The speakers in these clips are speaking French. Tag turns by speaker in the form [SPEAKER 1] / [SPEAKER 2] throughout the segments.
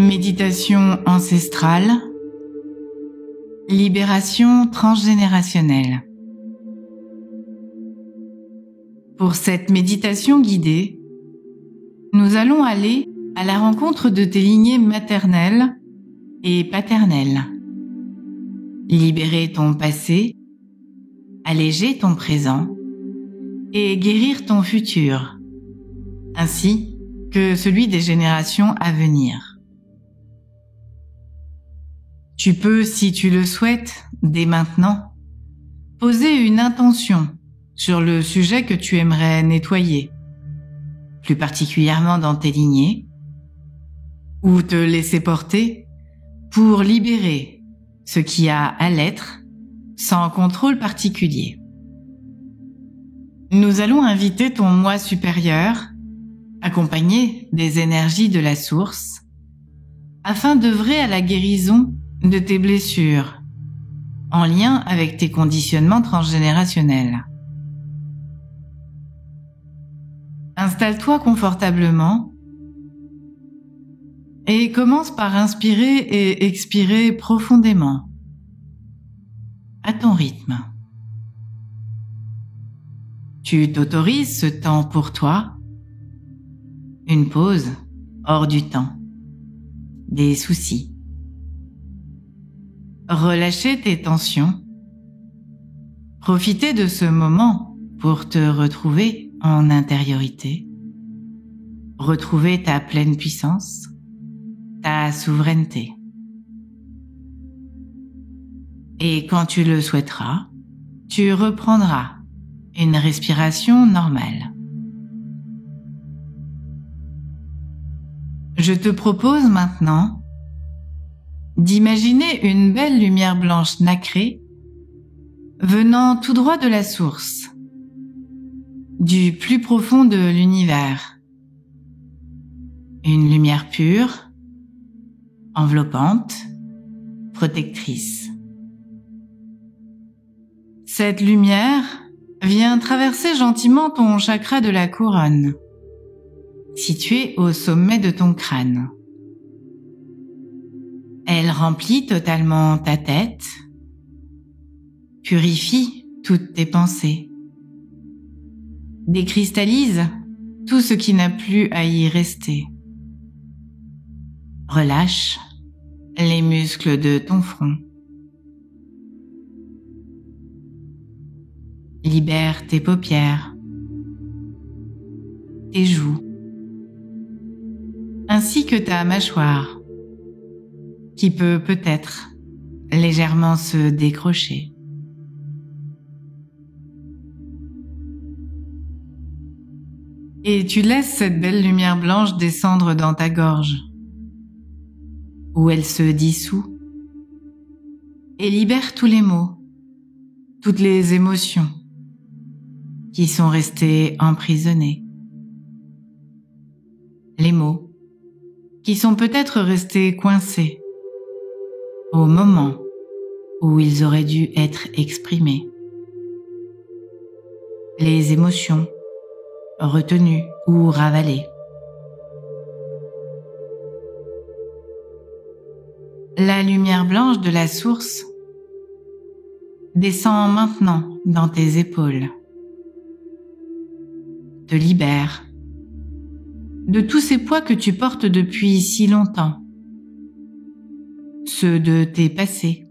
[SPEAKER 1] Méditation ancestrale, libération transgénérationnelle. Pour cette méditation guidée, nous allons aller à la rencontre de tes lignées maternelles et paternelles. Libérer ton passé, alléger ton présent et guérir ton futur, ainsi que celui des générations à venir. Tu peux, si tu le souhaites, dès maintenant, poser une intention sur le sujet que tu aimerais nettoyer, plus particulièrement dans tes lignées, ou te laisser porter pour libérer ce qui a à l'être sans contrôle particulier. Nous allons inviter ton moi supérieur, accompagné des énergies de la source, afin d'œuvrer à la guérison de tes blessures, en lien avec tes conditionnements transgénérationnels. Installe-toi confortablement et commence par inspirer et expirer profondément, à ton rythme. Tu t'autorises ce temps pour toi, une pause hors du temps, des soucis. Relâcher tes tensions. Profiter de ce moment pour te retrouver en intériorité. Retrouver ta pleine puissance, ta souveraineté. Et quand tu le souhaiteras, tu reprendras une respiration normale. Je te propose maintenant d'imaginer une belle lumière blanche nacrée venant tout droit de la source, du plus profond de l'univers. Une lumière pure, enveloppante, protectrice. Cette lumière vient traverser gentiment ton chakra de la couronne, situé au sommet de ton crâne. Elle remplit totalement ta tête, purifie toutes tes pensées, décristallise tout ce qui n'a plus à y rester. Relâche les muscles de ton front. Libère tes paupières, tes joues, ainsi que ta mâchoire, qui peut peut-être légèrement se décrocher. Et tu laisses cette belle lumière blanche descendre dans ta gorge, où elle se dissout, et libère tous les mots, toutes les émotions qui sont restées emprisonnées. Les mots qui sont peut-être restés coincés au moment où ils auraient dû être exprimés. Les émotions retenues ou ravalées. La lumière blanche de la source descend maintenant dans tes épaules, te libère de tous ces poids que tu portes depuis si longtemps, ceux de tes passés,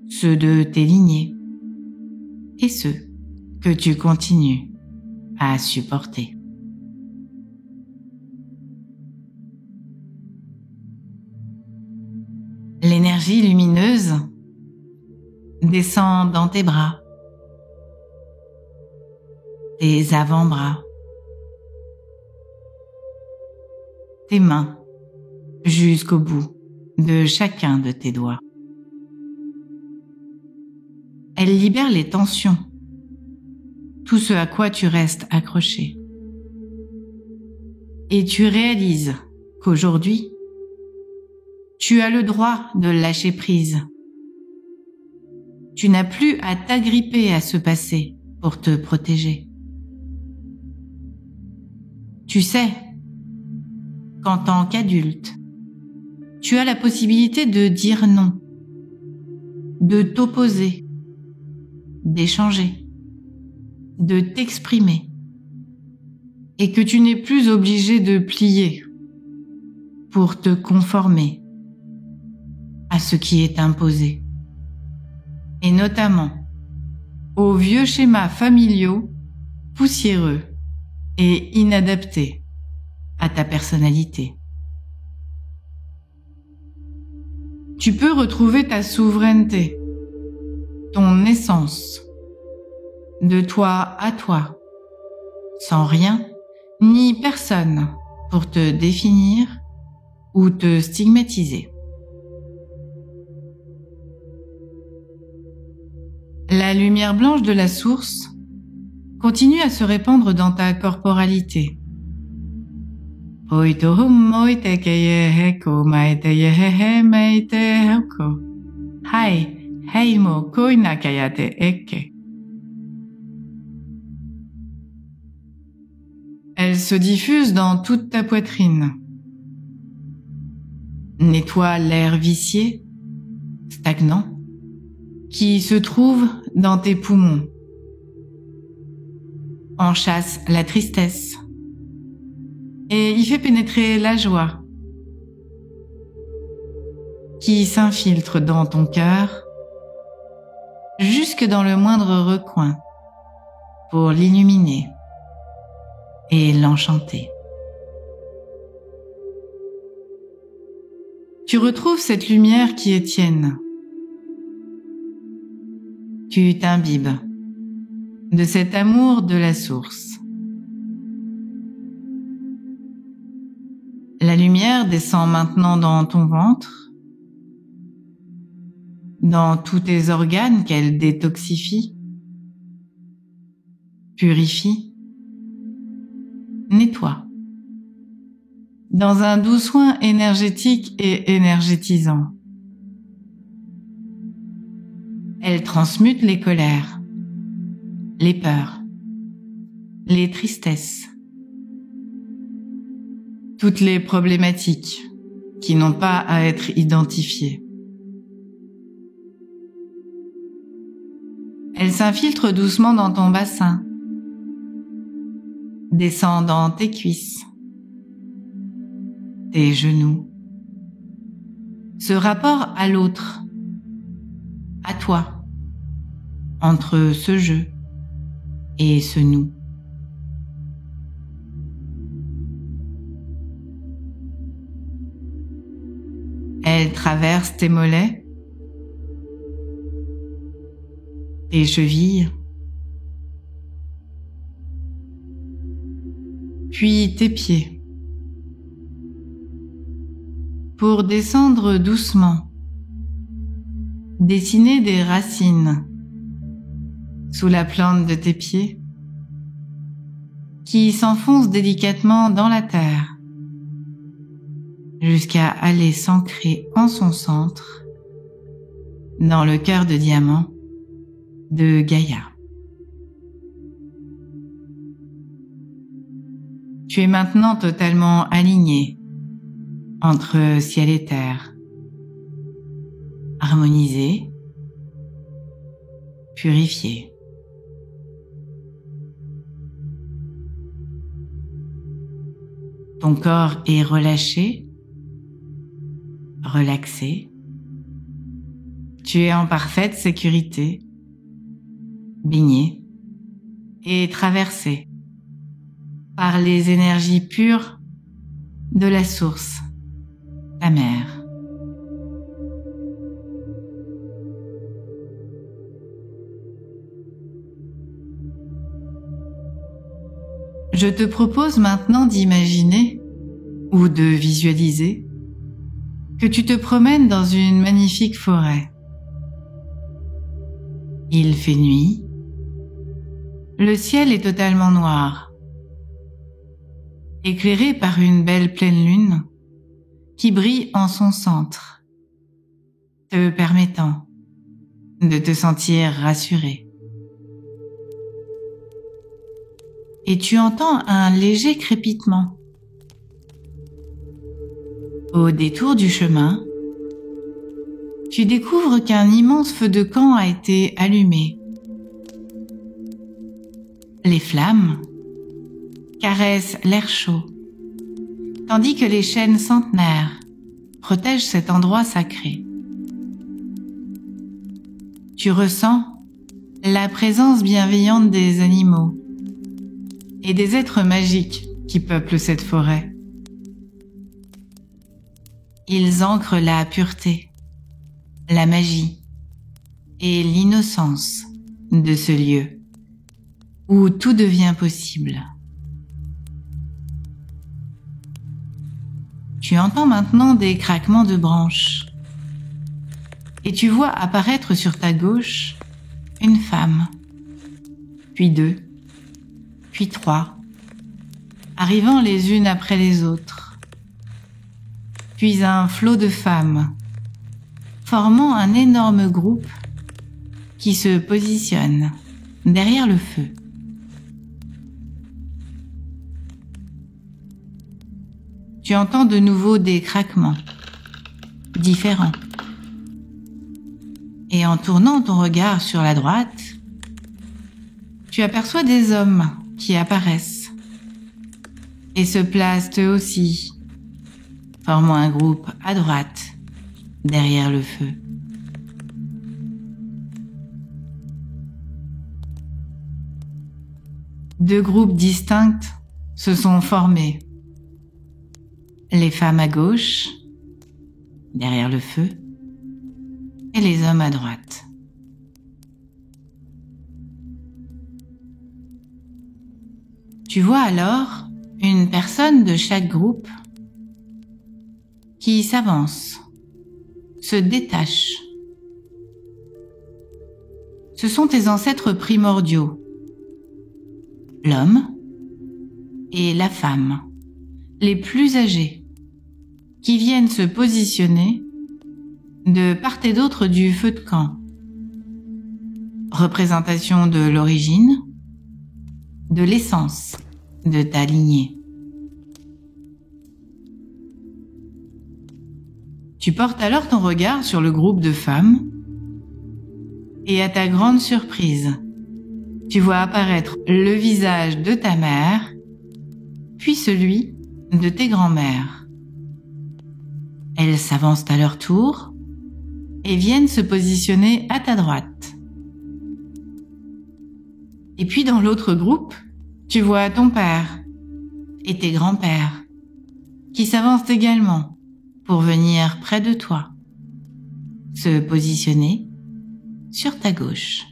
[SPEAKER 1] ceux de tes lignées et ceux que tu continues à supporter. L'énergie lumineuse descend dans tes bras, tes avant-bras, tes mains jusqu'au bout de chacun de tes doigts. Elle libère les tensions, tout ce à quoi tu restes accroché. Et tu réalises qu'aujourd'hui, tu as le droit de lâcher prise. Tu n'as plus à t'agripper à ce passé pour te protéger. Tu sais qu'en tant qu'adulte, tu as la possibilité de dire non, de t'opposer, d'échanger, de t'exprimer, et que tu n'es plus obligé de plier pour te conformer à ce qui est imposé, et notamment aux vieux schémas familiaux poussiéreux et inadaptés à ta personnalité. Tu peux retrouver ta souveraineté, ton essence, de toi à toi, sans rien ni personne pour te définir ou te stigmatiser. La lumière blanche de la source continue à se répandre dans ta corporalité. Elle se diffuse dans toute ta poitrine. Nettoie l'air vicié, stagnant, qui se trouve dans tes poumons. Enchasse la tristesse et y fait pénétrer la joie qui s'infiltre dans ton cœur jusque dans le moindre recoin pour l'illuminer et l'enchanter. Tu retrouves cette lumière qui est tienne. Tu t'imbibes de cet amour de la source. La lumière descend maintenant dans ton ventre, dans tous tes organes qu'elle détoxifie, purifie, nettoie, dans un doux soin énergétique et énergétisant. Elle transmute les colères, les peurs, les tristesses, toutes les problématiques qui n'ont pas à être identifiées. Elle s'infiltre doucement dans ton bassin, descend dans tes cuisses, tes genoux. Ce rapport à l'autre, à toi, entre ce je et ce nous. Elle traverse tes mollets, tes chevilles, puis tes pieds, pour descendre doucement, dessiner des racines sous la plante de tes pieds qui s'enfoncent délicatement dans la terre jusqu'à aller s'ancrer en son centre dans le cœur de diamant de Gaïa. Tu es maintenant totalement aligné entre ciel et terre, harmonisé, purifié. Ton corps est relâché, relaxé. Tu es en parfaite sécurité, baigné et traversé par les énergies pures de la source, ta mère. Je te propose maintenant d'imaginer ou de visualiser que tu te promènes dans une magnifique forêt. Il fait nuit, le ciel est totalement noir, éclairé par une belle pleine lune qui brille en son centre, te permettant de te sentir rassuré. Et tu entends un léger crépitement. Au détour du chemin, tu découvres qu'un immense feu de camp a été allumé. Les flammes caressent l'air chaud, tandis que les chênes centenaires protègent cet endroit sacré. Tu ressens la présence bienveillante des animaux et des êtres magiques qui peuplent cette forêt. Ils ancrent la pureté, la magie et l'innocence de ce lieu où tout devient possible. Tu entends maintenant des craquements de branches et tu vois apparaître sur ta gauche une femme, puis deux, puis trois, arrivant les unes après les autres, puis un flot de femmes, formant un énorme groupe qui se positionne derrière le feu. Tu entends de nouveau des craquements, différents. Et en tournant ton regard sur la droite, tu aperçois des hommes qui apparaissent et se placent eux aussi, formant un groupe à droite, derrière le feu. Deux groupes distincts se sont formés. Les femmes à gauche, derrière le feu, et les hommes à droite. Tu vois alors une personne de chaque groupe qui s'avance, se détache. Ce sont tes ancêtres primordiaux, l'homme et la femme, les plus âgés, qui viennent se positionner de part et d'autre du feu de camp. Représentation de l'origine, de l'essence de ta lignée. Tu portes alors ton regard sur le groupe de femmes et à ta grande surprise, tu vois apparaître le visage de ta mère, puis celui de tes grands-mères. Elles s'avancent à leur tour et viennent se positionner à ta droite. Et puis dans l'autre groupe, tu vois ton père et tes grands-pères qui s'avancent également pour venir près de toi, se positionner sur ta gauche.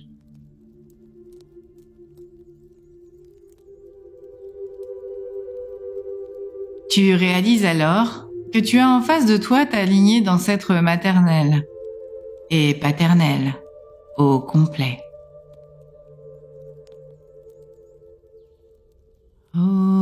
[SPEAKER 1] Tu réalises alors que tu as en face de toi ta lignée d'ancêtres maternels et paternels au complet. Oh,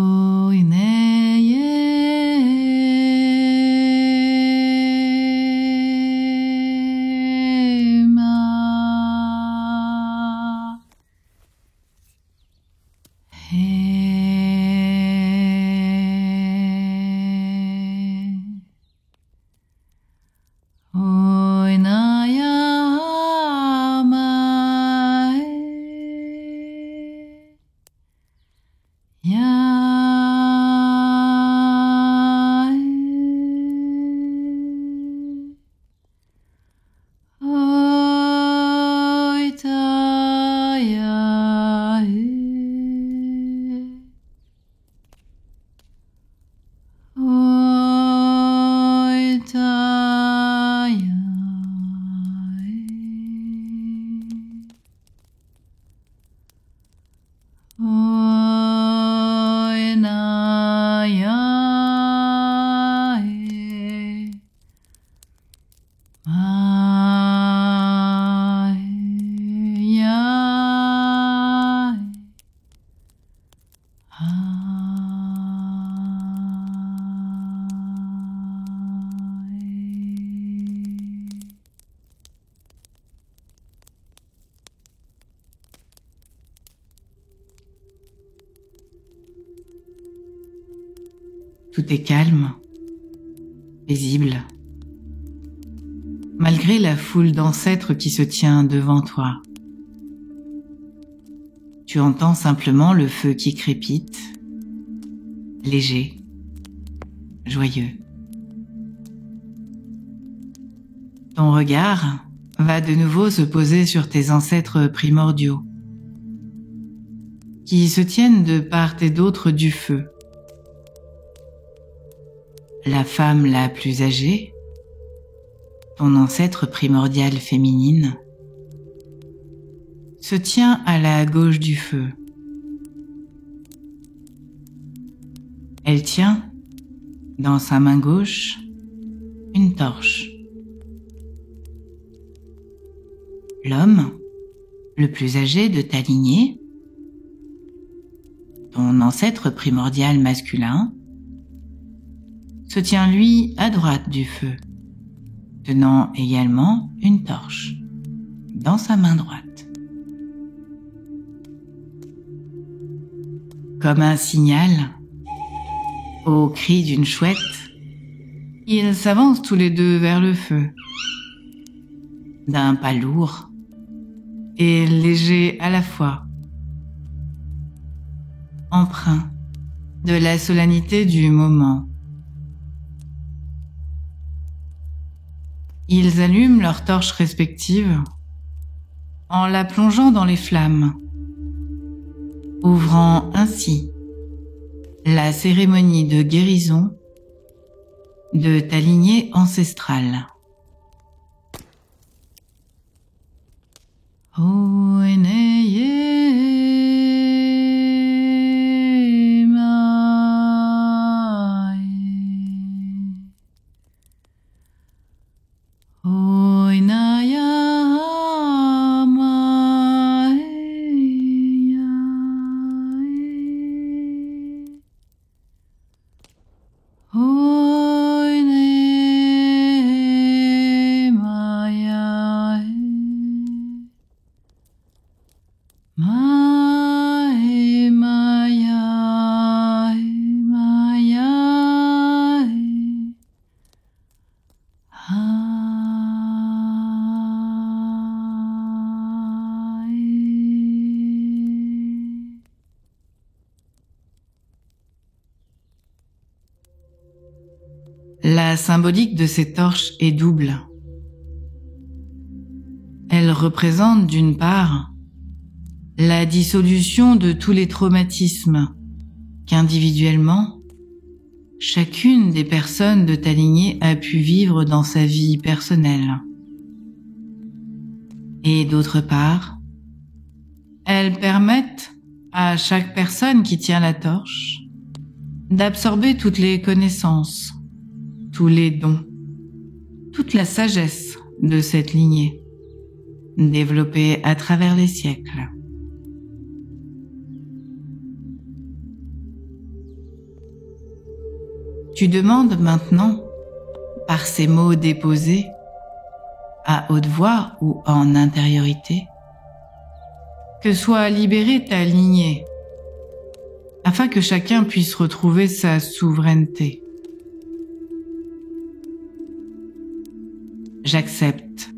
[SPEAKER 1] Tout est calme paisible, malgré la foule d'ancêtres qui se tient devant toi. Tu entends simplement le feu qui crépite, léger, joyeux. Ton regard va de nouveau se poser sur tes ancêtres primordiaux, qui se tiennent de part et d'autre du feu. La femme la plus âgée, ton ancêtre primordial féminine, se tient à la gauche du feu. Elle tient, dans sa main gauche, une torche. L'homme, le plus âgé de ta lignée, ton ancêtre primordial masculin, se tient lui à droite du feu, tenant également une torche dans sa main droite. Comme un signal, au cri d'une chouette, ils s'avancent tous les deux vers le feu, d'un pas lourd et léger à la fois, empreint de la solennité du moment. Ils allument leurs torches respectives en la plongeant dans les flammes, ouvrant ainsi la cérémonie de guérison de ta lignée ancestrale. La symbolique de ces torches est double. Elle représente d'une part la dissolution de tous les traumatismes qu'individuellement, chacune des personnes de ta lignée a pu vivre dans sa vie personnelle. Et d'autre part, elles permettent à chaque personne qui tient la torche d'absorber toutes les connaissances, tous les dons, toute la sagesse de cette lignée, développée à travers les siècles. Tu demandes maintenant, par ces mots déposés, à haute voix ou en intériorité, que soit libérée ta lignée, afin que chacun puisse retrouver sa souveraineté. J'accepte,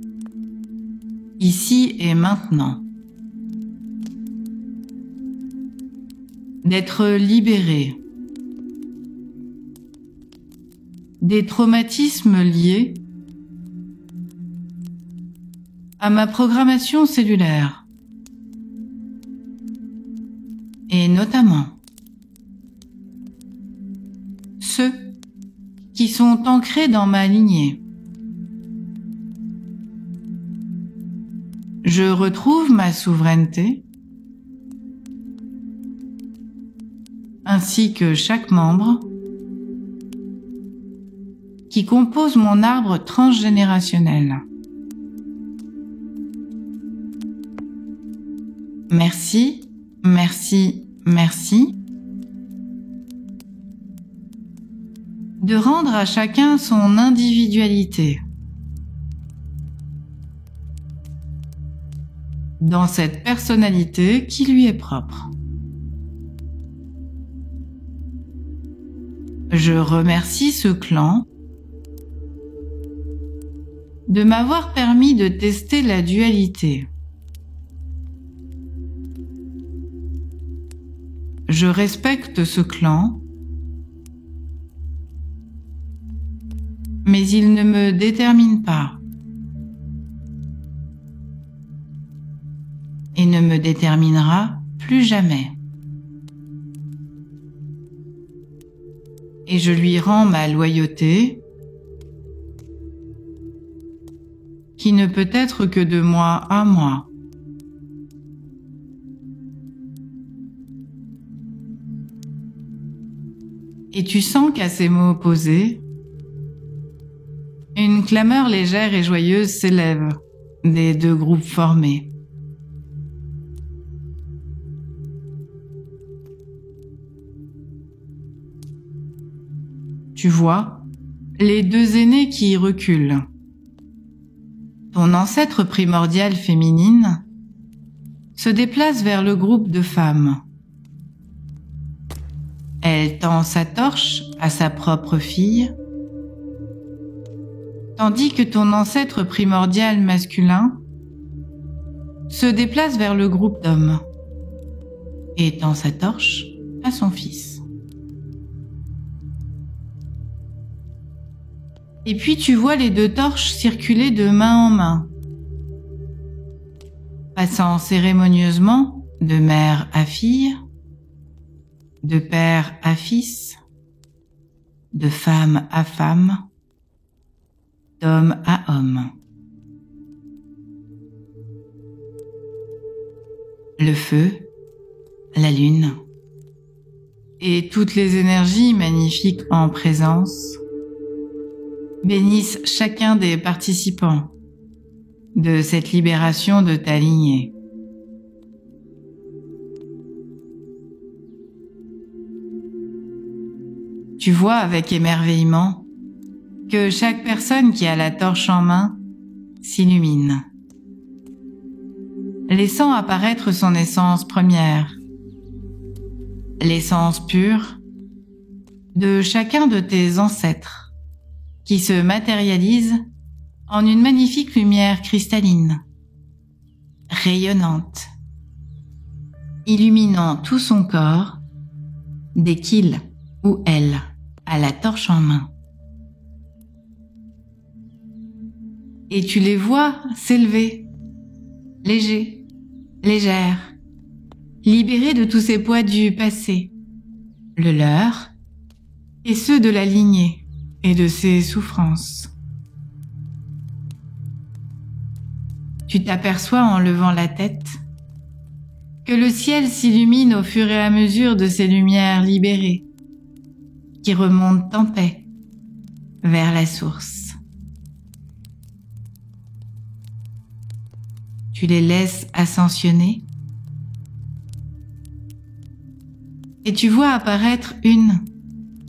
[SPEAKER 1] ici et maintenant, d'être libéré des traumatismes liés à ma programmation cellulaire, et notamment ceux qui sont ancrés dans ma lignée. Je retrouve ma souveraineté, ainsi que chaque membre qui compose mon arbre transgénérationnel. Merci, merci, merci de rendre à chacun son individualité dans cette personnalité qui lui est propre. Je remercie ce clan de m'avoir permis de tester la dualité. Je respecte ce clan, mais il ne me détermine pas et ne me déterminera plus jamais. Et je lui rends ma loyauté, qui ne peut être que de moi à moi. Et tu sens qu'à ces mots posés, une clameur légère et joyeuse s'élève des deux groupes formés. Tu vois, les deux aînés qui reculent. Ton ancêtre primordial féminine se déplace vers le groupe de femmes. Elle tend sa torche à sa propre fille, tandis que ton ancêtre primordial masculin se déplace vers le groupe d'hommes et tend sa torche à son fils. Et puis tu vois les deux torches circuler de main en main, passant cérémonieusement de mère à fille, de père à fils, de femme à femme, d'homme à homme. Le feu, la lune et toutes les énergies magnifiques en présence bénissent chacun des participants de cette libération de ta lignée. Tu vois avec émerveillement que chaque personne qui a la torche en main s'illumine, laissant apparaître son essence première, l'essence pure de chacun de tes ancêtres, qui se matérialise en une magnifique lumière cristalline, rayonnante, illuminant tout son corps dès qu'il ou elle a la torche en main. Et tu les vois s'élever, légers, légères, libérés de tous ces poids du passé, le leur et ceux de la lignée et de ses souffrances. Tu t'aperçois en levant la tête que le ciel s'illumine au fur et à mesure de ces lumières libérées qui remontent en paix vers la source. Tu les laisses ascensionner et tu vois apparaître une,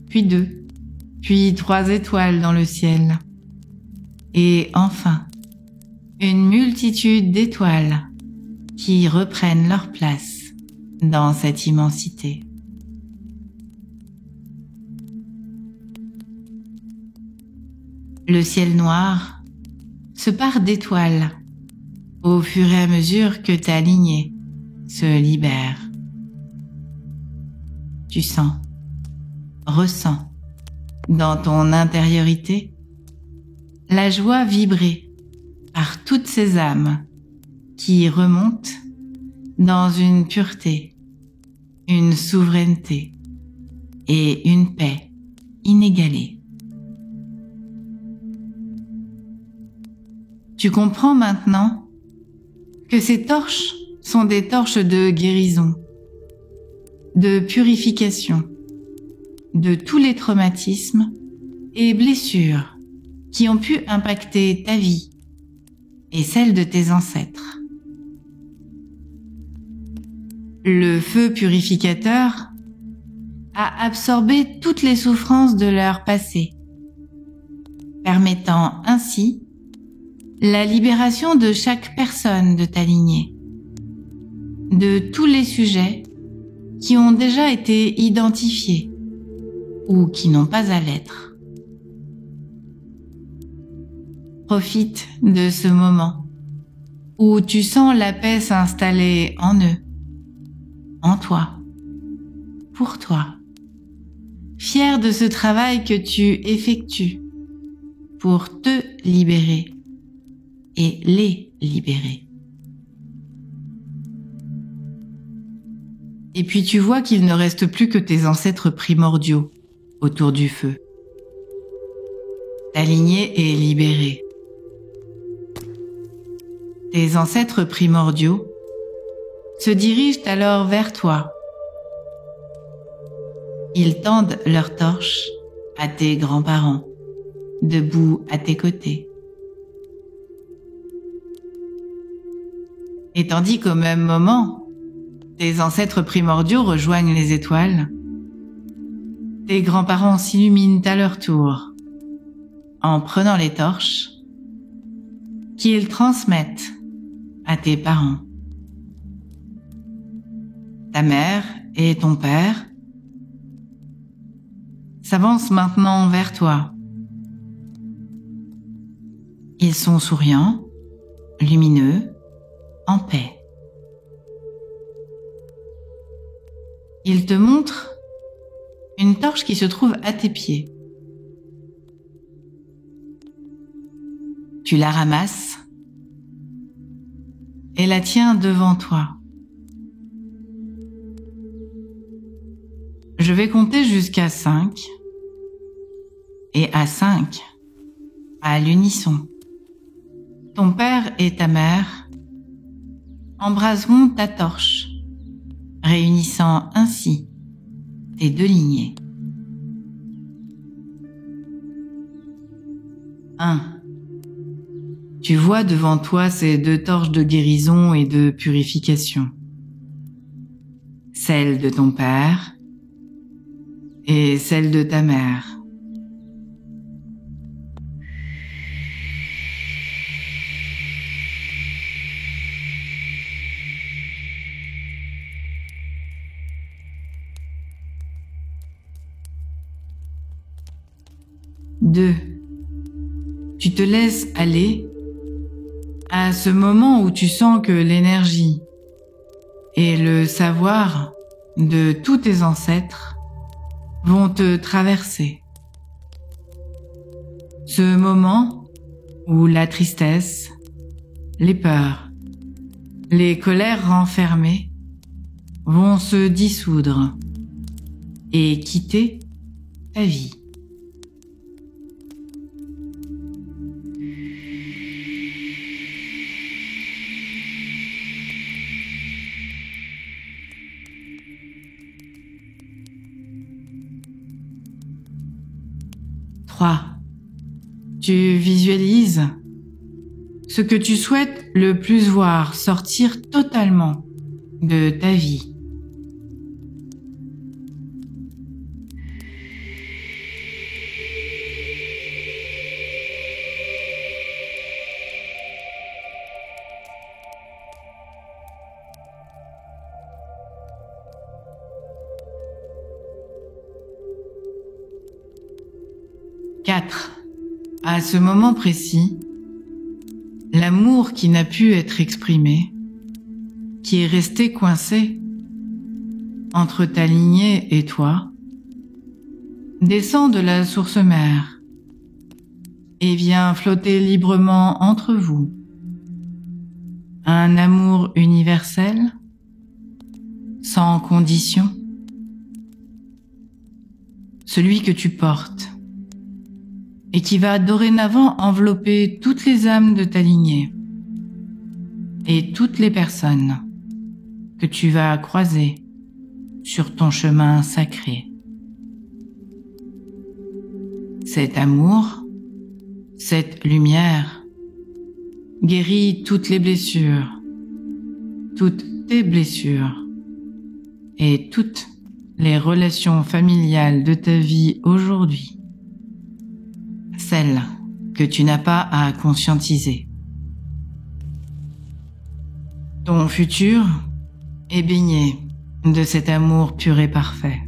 [SPEAKER 1] puis deux, puis 3 étoiles dans le ciel et enfin une multitude d'étoiles qui reprennent leur place dans cette immensité. Le ciel noir se pare d'étoiles au fur et à mesure que ta lignée se libère. Tu sens, ressens dans ton intériorité la joie vibrer par toutes ces âmes qui remontent dans une pureté, une souveraineté et une paix inégalée. Tu comprends maintenant que ces torches sont des torches de guérison, de purification, de tous les traumatismes et blessures qui ont pu impacter ta vie et celle de tes ancêtres. Le feu purificateur a absorbé toutes les souffrances de leur passé, permettant ainsi la libération de chaque personne de ta lignée, de tous les sujets qui ont déjà été identifiés ou qui n'ont pas à l'être. Profite de ce moment où tu sens la paix s'installer en eux, en toi, pour toi. Fier de ce travail que tu effectues pour te libérer et les libérer. Et puis tu vois qu'il ne reste plus que tes ancêtres primordiaux autour du feu. Ta lignée est libérée. Tes ancêtres primordiaux se dirigent alors vers toi. Ils tendent leurs torches à tes grands-parents, debout à tes côtés. Et tandis qu'au même moment, tes ancêtres primordiaux rejoignent les étoiles, tes grands-parents s'illuminent à leur tour en prenant les torches qu'ils transmettent à tes parents. Ta mère et ton père s'avancent maintenant vers toi. Ils sont souriants, lumineux, en paix. Ils te montrent une torche qui se trouve à tes pieds. Tu la ramasses et la tiens devant toi. Je vais compter jusqu'à 5. Et à 5, à l'unisson, ton père et ta mère embraseront ta torche, réunissant ainsi tes deux lignées. 1. Tu vois devant toi ces deux torches de guérison et de purification. Celle de ton père et celle de ta mère. Deux. Tu te laisses aller à ce moment où tu sens que l'énergie et le savoir de tous tes ancêtres vont te traverser. Ce moment où la tristesse, les peurs, les colères renfermées vont se dissoudre et quitter ta vie. Tu visualises ce que tu souhaites le plus voir sortir totalement de ta vie. À ce moment précis, l'amour qui n'a pu être exprimé, qui est resté coincé entre ta lignée et toi, descend de la source mère et vient flotter librement entre vous. Un amour universel, sans condition, celui que tu portes et qui va dorénavant envelopper toutes les âmes de ta lignée et toutes les personnes que tu vas croiser sur ton chemin sacré. Cet amour, cette lumière, guérit toutes les blessures, toutes tes blessures et toutes les relations familiales de ta vie aujourd'hui. Celles que tu n'as pas à conscientiser. Ton futur est baigné de cet amour pur et parfait.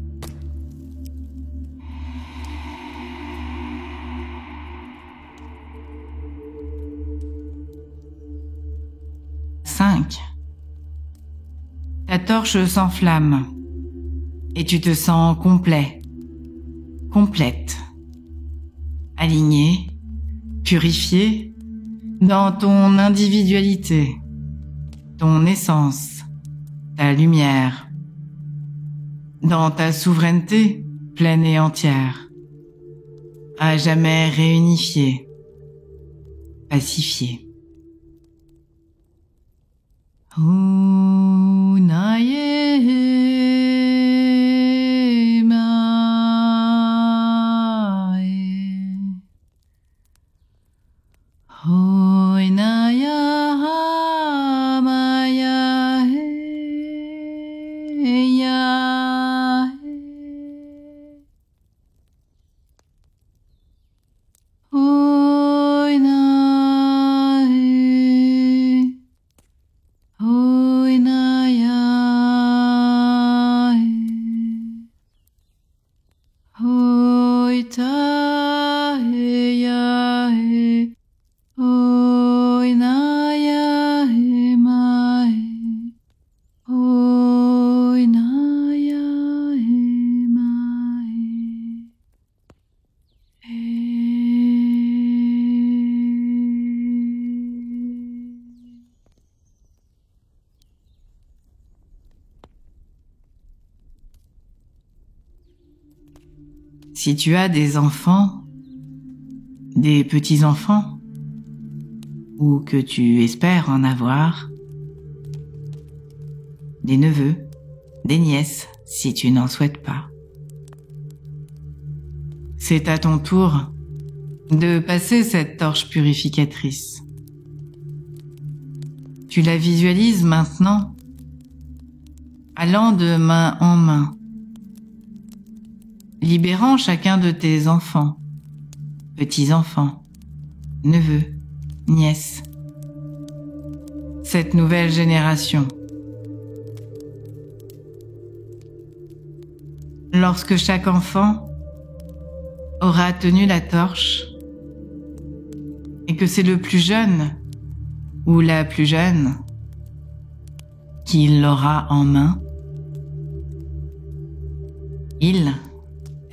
[SPEAKER 1] 5. Ta torche s'enflamme et tu te sens complet, complète, aligné, purifié dans ton individualité, ton essence, ta lumière, dans ta souveraineté pleine et entière, à jamais réunifiée, pacifiée. Si tu as des enfants, des petits-enfants, ou que tu espères en avoir, des neveux, des nièces, si tu n'en souhaites pas. C'est à ton tour de passer cette torche purificatrice. Tu la visualises maintenant, allant de main en main, libérant chacun de tes enfants, petits-enfants, neveux, nièces. Cette nouvelle génération. Lorsque chaque enfant aura tenu la torche et que c'est le plus jeune ou la plus jeune qui l'aura en main,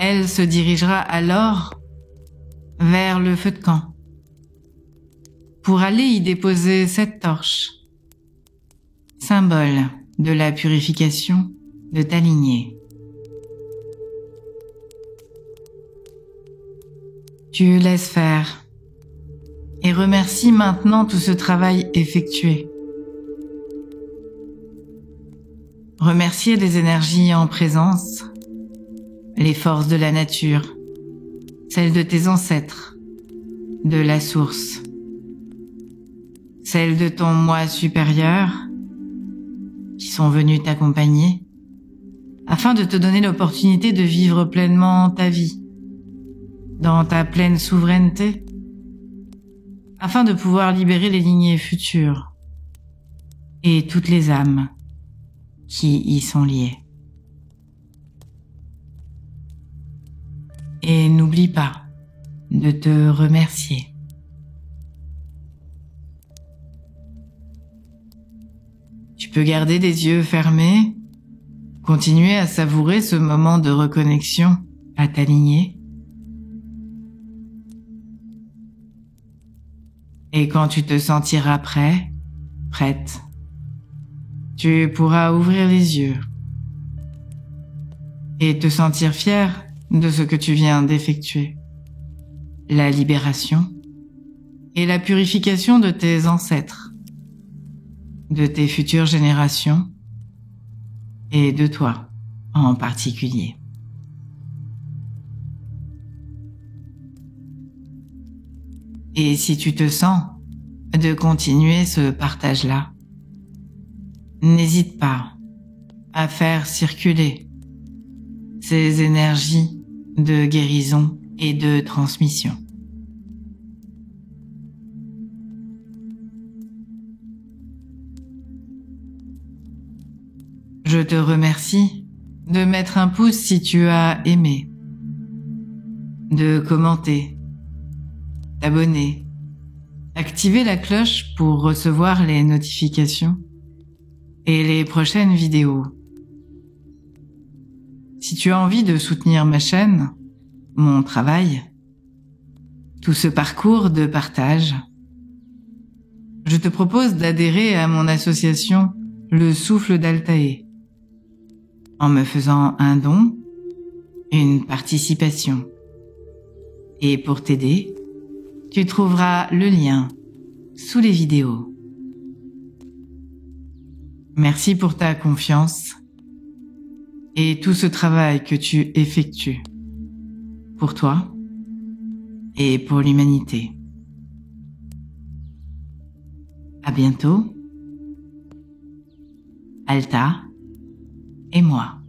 [SPEAKER 1] elle se dirigera alors vers le feu de camp pour aller y déposer cette torche, symbole de la purification de ta lignée. Tu laisses faire et remercie maintenant tout ce travail effectué. Remercier les énergies en présence, les forces de la nature, celles de tes ancêtres, de la source, celles de ton moi supérieur qui sont venus t'accompagner afin de te donner l'opportunité de vivre pleinement ta vie, dans ta pleine souveraineté, afin de pouvoir libérer les lignées futures et toutes les âmes qui y sont liées. Et n'oublie pas de te remercier. Tu peux garder les yeux fermés, continuer à savourer ce moment de reconnexion à ta lignée. Et quand tu te sentiras prêt, prête, tu pourras ouvrir les yeux et te sentir fier de ce que tu viens d'effectuer. La libération et la purification de tes ancêtres, de tes futures générations et de toi en particulier. Et si tu te sens de continuer ce partage-là, n'hésite pas à faire circuler ces énergies de guérison et de transmission. Je te remercie de mettre un pouce si tu as aimé, de commenter, t'abonner, activer la cloche pour recevoir les notifications et les prochaines vidéos. Si tu as envie de soutenir ma chaîne, mon travail, tout ce parcours de partage, je te propose d'adhérer à mon association Le Souffle d'Altaïr en me faisant un don, une participation. Et pour t'aider, tu trouveras le lien sous les vidéos. Merci pour ta confiance et tout ce travail que tu effectues pour toi et pour l'humanité. À bientôt. Alta et moi.